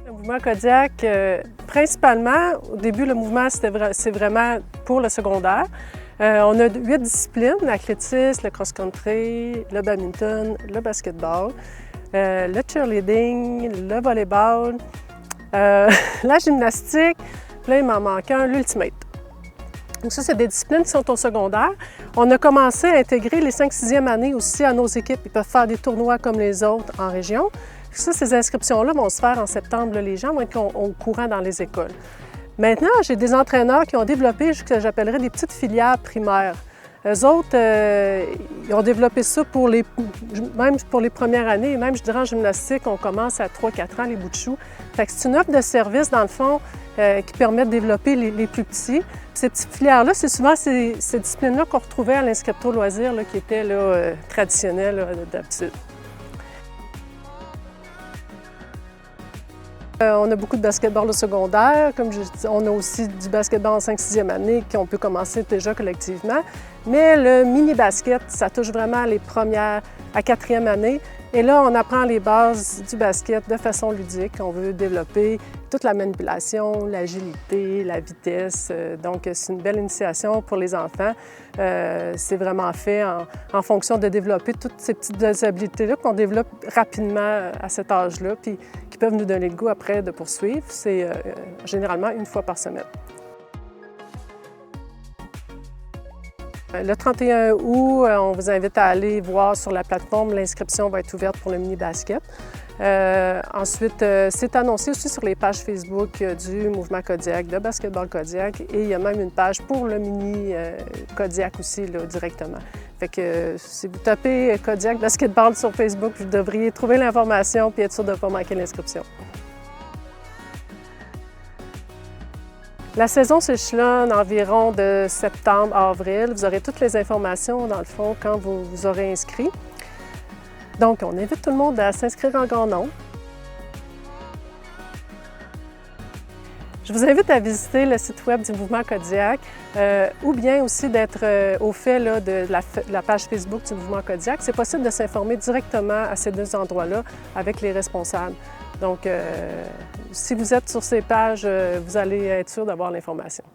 Le mouvement Kodiak, principalement, au début, le mouvement, c'est vraiment pour le secondaire. On a 8 disciplines, l'athlétisme, le cross-country, le badminton, le basketball, le cheerleading, le volleyball, la gymnastique, puis là, il m'en manque un, l'ultimate. Donc ça, c'est des disciplines qui sont au secondaire. On a commencé à intégrer les 5-6e années aussi à nos équipes. Ils peuvent faire des tournois comme les autres en région. Ça, ces inscriptions-là vont se faire en septembre. Les gens vont être au courant dans les écoles. Maintenant, j'ai des entraîneurs qui ont développé ce que j'appellerais des petites filières primaires. Eux autres, ils ont développé ça même pour les premières années. Même, je dirais, en gymnastique, on commence à 3-4 ans, les bouts de chou. Fait que c'est une offre de service, dans le fond, qui permet de développer les plus petits. Puis ces petites filières-là, c'est souvent ces disciplines-là qu'on retrouvait à l'inscripto loisir, là, qui était traditionnel d'habitude. On a beaucoup de basketball au secondaire. Comme je dis, on a aussi du basketball en 5-6e année qu'on peut commencer déjà collectivement. Mais le mini-basket, ça touche vraiment les premières à 4e année. Et là, on apprend les bases du basket de façon ludique. On veut développer toute la manipulation, l'agilité, la vitesse. Donc, c'est une belle initiation pour les enfants. C'est vraiment fait en fonction de développer toutes ces petites habiletés-là qu'on développe rapidement à cet âge-là, puis qui peuvent nous donner le goût après de poursuivre. C'est généralement une fois par semaine. Le 31 août, on vous invite à aller voir sur la plateforme. L'inscription va être ouverte pour le mini-basket. Ensuite, c'est annoncé aussi sur les pages Facebook du mouvement Kodiak, de Basketball Kodiak, et il y a même une page pour le mini Kodiak aussi, là, directement. Fait que si vous tapez Kodiak Basketball sur Facebook, vous devriez trouver l'information et être sûr de ne pas manquer l'inscription. La saison s'échelonne environ de septembre à avril. Vous aurez toutes les informations, dans le fond, quand vous vous aurez inscrit. Donc, on invite tout le monde à s'inscrire en grand nombre. Je vous invite à visiter le site web du mouvement Kodiak ou bien aussi d'être au fait là, de la page Facebook du mouvement Kodiak. C'est possible de s'informer directement à ces deux endroits-là avec les responsables. Donc, si vous êtes sur ces pages, vous allez être sûr d'avoir l'information.